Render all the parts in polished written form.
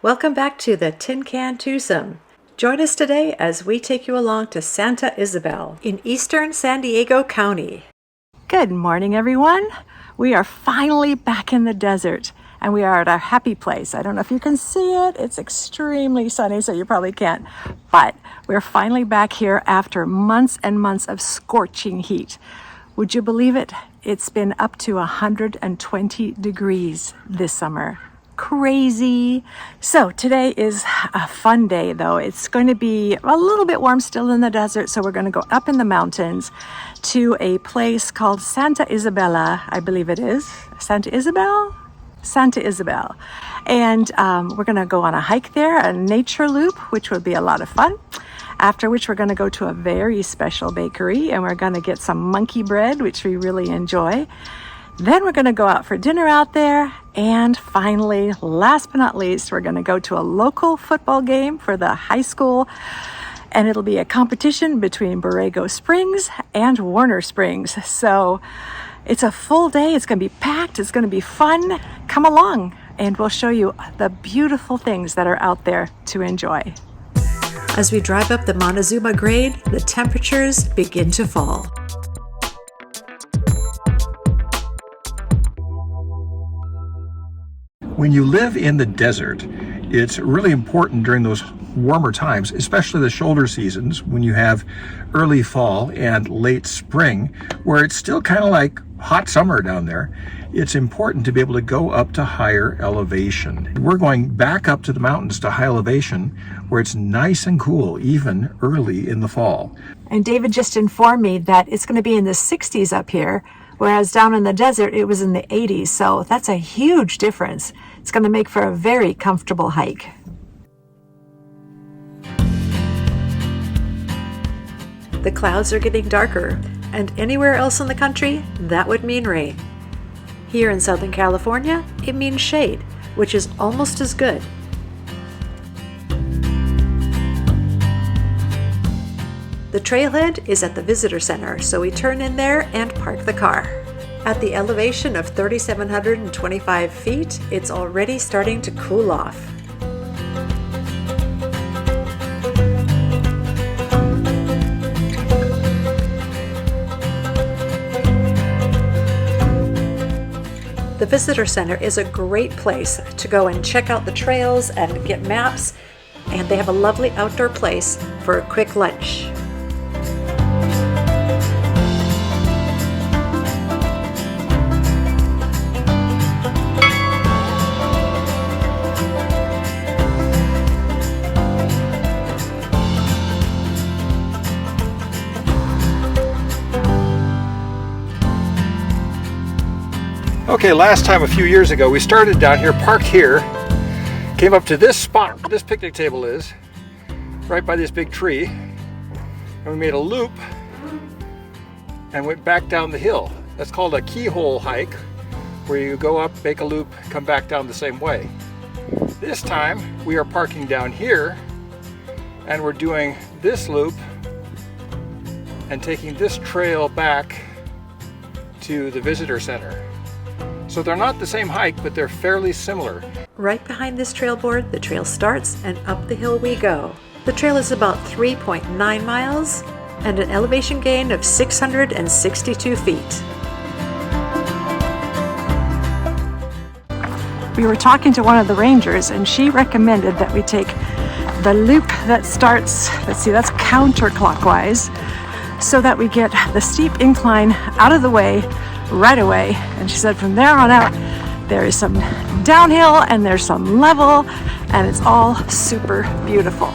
Welcome back to the Tin Can Twosome. Join us today as we take you along to Santa Ysabel in eastern San Diego County. Good morning, everyone. We are finally back in the desert and we are at our happy place. I don't know if you can see it. It's extremely sunny, so you probably can't. But we're finally back here after months and months of scorching heat. Would you believe it? It's been up to 120 degrees this summer. Crazy. So today is a fun day though. It's going to be a little bit warm still in the desert, so we're going to go up in the mountains to a place called Santa Ysabel, I believe it is. Santa Ysabel? Santa Ysabel. And we're going to go on a hike there, a nature loop, which would be a lot of fun. After which we're going to go to a very special bakery and we're going to get some monkey bread, which we really enjoy. Then we're going to go out for dinner out there. And finally, last but not least, we're going to go to a local football game for the high school. And it'll be a competition between Borrego Springs and Warner Springs. So it's a full day. It's going to be packed. It's going to be fun. Come along and we'll show you the beautiful things that are out there to enjoy. As we drive up the Montezuma grade, the temperatures begin to fall. When you live in the desert, it's really important during those warmer times, especially the shoulder seasons, when you have early fall and late spring, where it's still kind of like hot summer down there. It's important to be able to go up to higher elevation. We're going back up to the mountains to high elevation, where it's nice and cool, even early in the fall. And David just informed me that it's going to be in the 60s up here, whereas down in the desert it was in the 80s. So that's a huge difference. It's going to make for a very comfortable hike. The clouds are getting darker, and anywhere else in the country, that would mean rain. Here in Southern California, it means shade, which is almost as good. The trailhead is at the visitor center, so we turn in there and park the car. At the elevation of 3,725 feet, it's already starting to cool off. The visitor center is a great place to go and check out the trails and get maps, and they have a lovely outdoor place for a quick lunch. Okay, last time a few years ago, we started down here, parked here, came up to this spot where this picnic table is, right by this big tree, and we made a loop and went back down the hill. That's called a keyhole hike, where you go up, make a loop, come back down the same way. This time, we are parking down here, and we're doing this loop and taking this trail back to the visitor center. So they're not the same hike, but they're fairly similar. Right behind this trail board, the trail starts and up the hill we go. The trail is about 3.9 miles and an elevation gain of 662 feet. We were talking to one of the rangers and she recommended that we take the loop that starts, let's see, that's counterclockwise, so that we get the steep incline out of the way right away. And she said from there on out there is some downhill and there's some level and it's all super beautiful.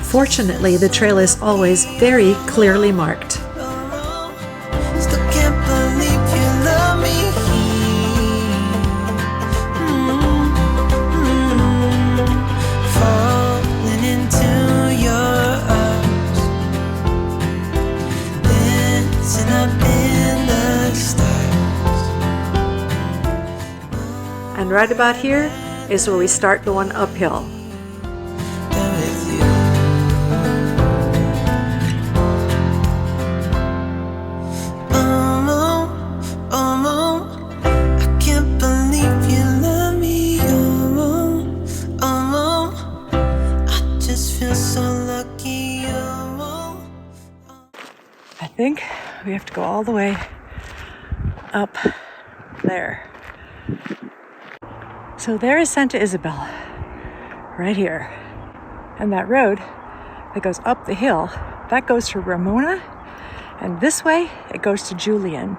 Fortunately, the trail is always very clearly marked. And right about here is where we start going uphill. I think we have to go all the way up there. So there is Santa Ysabel, right here. And that road that goes up the hill, that goes to Ramona, and this way it goes to Julian.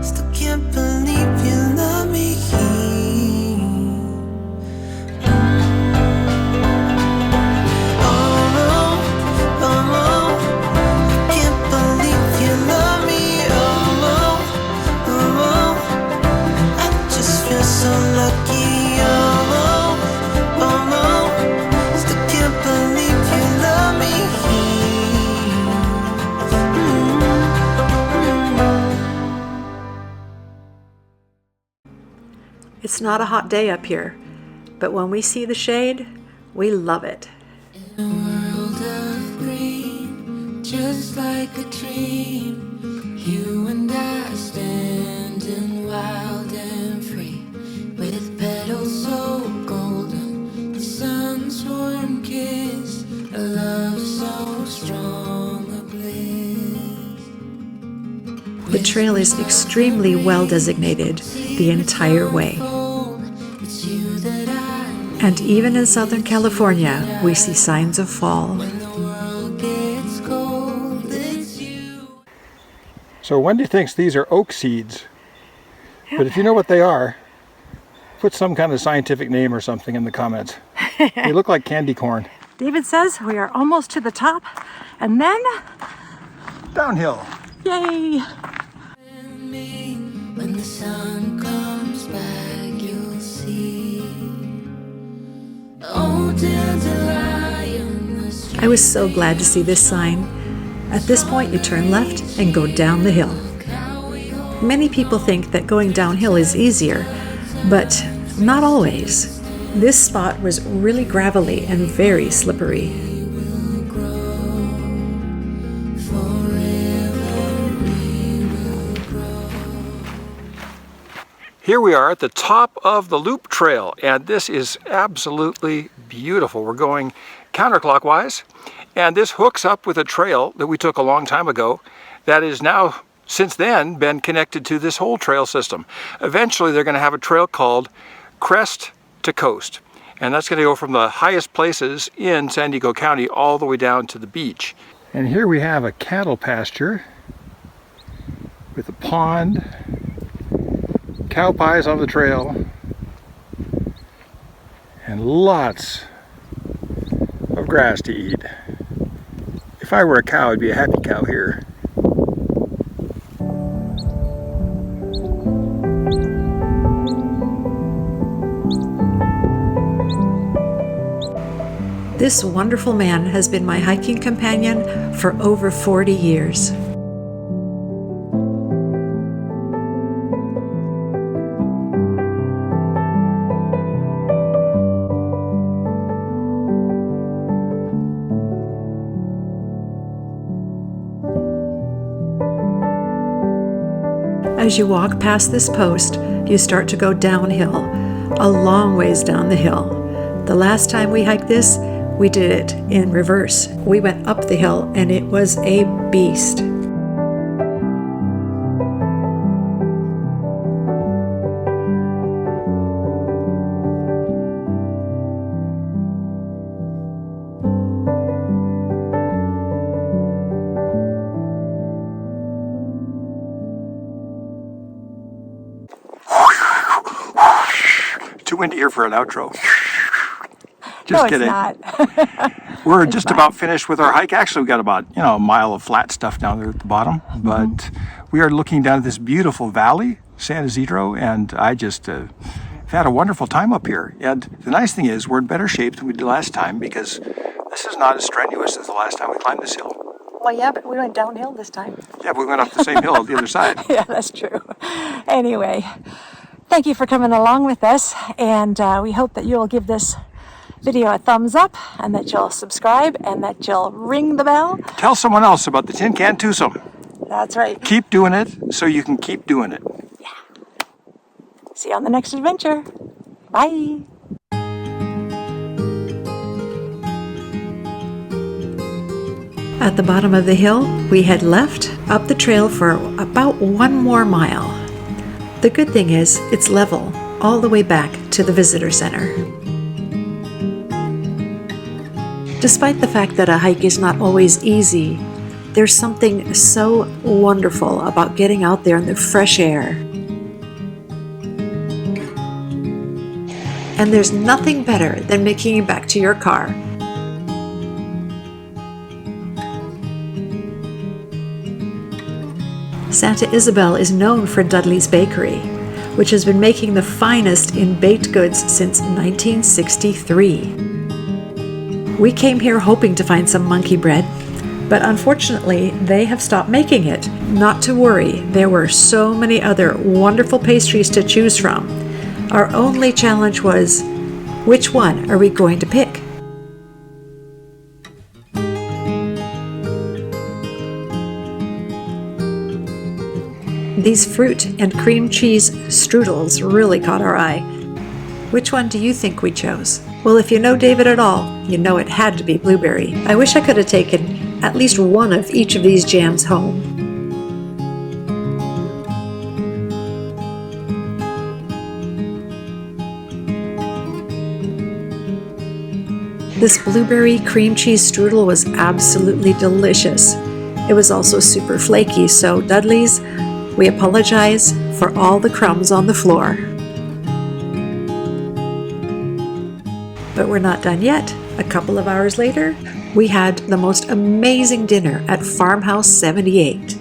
Still can't believe you love me. It's not a hot day up here, but when we see the shade, we love it. In a world of green, just like a dream, you and I standing wild and free, with petals so golden, the sun's warm kiss, a love so strong, a bliss. The trail is extremely well designated the entire way. And even in Southern California, we see signs of fall. So Wendy thinks these are oak seeds, but if you know what they are, put some kind of scientific name or something in the comments. They look like candy corn. David says we are almost to the top, and then Downhill. yay! When the sun comes back, you'll see. Oh, I was so glad to see this sign. At this point, you turn left and go down the hill. Many people think that going downhill is easier, but not always. This spot was really gravelly and very slippery. Here we are at the top of the loop trail, and this is absolutely beautiful. We're going counterclockwise, and this hooks up with a trail that we took a long time ago that is now, since then, been connected to this whole trail system. Eventually, they're going to have a trail called Crest to Coast, and that's going to go from the highest places in San Diego County all the way down to the beach. And here we have a cattle pasture with a pond, cow pies on the trail, and lots of grass to eat. If I were a cow, I'd be a happy cow here. This wonderful man has been my hiking companion for over 40 years. As you walk past this post, you start to go downhill, a long ways down the hill. The last time we hiked this, we did it in reverse. We went up the hill and it was a beast. Too windy here for an outro. Just No, kidding. it's not. We're just about finished with our hike. Actually, we got about a mile of flat stuff down there at the bottom, but we are looking down at this beautiful valley, San Isidro, and I just have had a wonderful time up here. And the nice thing is we're in better shape than we did last time because this is not as strenuous as the last time we climbed this hill. Well, yeah, but we went downhill this time. Yeah, but we went up the same hill on the other side. Yeah, that's true. Anyway, thank thank you for coming along with us, and we hope that you'll give this video a thumbs up, and that you'll subscribe, and that you'll ring the bell. Tell someone else about the Tin Can Twosome. That's right. Keep doing it so you can keep doing it. See you on the next adventure. Bye. At the bottom of the hill, we head left up the trail for about 1 more mile. The good thing is, it's level all the way back to the visitor center. Despite the fact that a hike is not always easy, there's something so wonderful about getting out there in the fresh air. And there's nothing better than making it back to your car. Santa Ysabel is known for Dudley's Bakery, which has been making the finest in baked goods since 1963. We came here hoping to find some monkey bread, but unfortunately they have stopped making it. Not to worry, there were so many other wonderful pastries to choose from. Our only challenge was, which one are we going to pick? These fruit and cream cheese strudels really caught our eye. Which one do you think we chose? Well, if you know David at all, you know it had to be blueberry. I wish I could have taken at least one of each of these jams home. This blueberry cream cheese strudel was absolutely delicious. It was also super flaky, so Dudley's, we apologize for all the crumbs on the floor. But we're not done yet. A couple of hours later, we had the most amazing dinner at Farmhouse 78.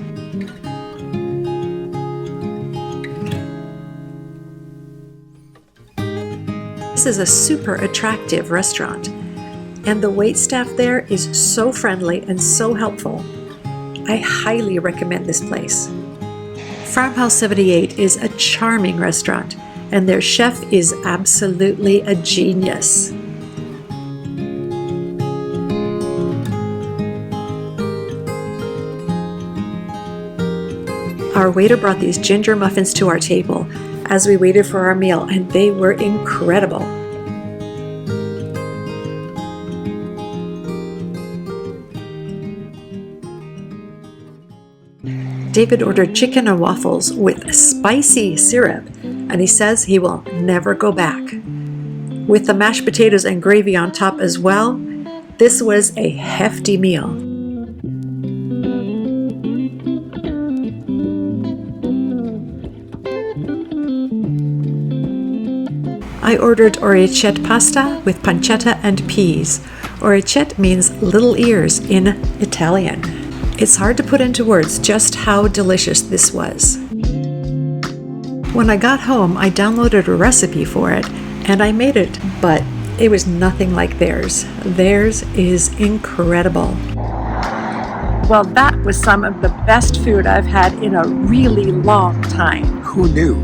This is a super attractive restaurant, and the waitstaff there is so friendly and so helpful. I highly recommend this place. Farmhouse 78 is a charming restaurant, and their chef is absolutely a genius. Our waiter brought these ginger muffins to our table as we waited for our meal, and they were incredible. David ordered chicken and waffles with spicy syrup, and he says he will never go back. With the mashed potatoes and gravy on top as well, this was a hefty meal. I ordered orecchiette pasta with pancetta and peas. Orecchiette means little ears in Italian. It's hard to put into words just how delicious this was. When I got home, I downloaded a recipe for it, and I made it, but it was nothing like theirs. Theirs is incredible. Well, that was some of the best food I've had in a really long time. Who knew?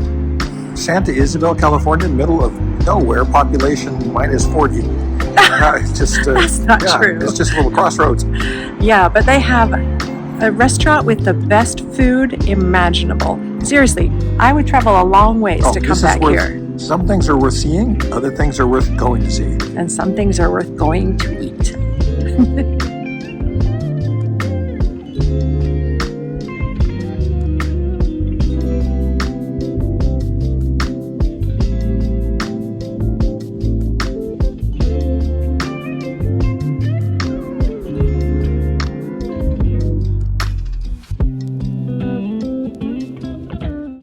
Santa Ysabel, California, middle of nowhere, population minus 40. It's just, That's not true. It's just a little crossroads. Yeah, but they have a restaurant with the best food imaginable. Seriously, I would travel a long ways to come back here. Some things are worth seeing, other things are worth going to see. And some things are worth going to eat.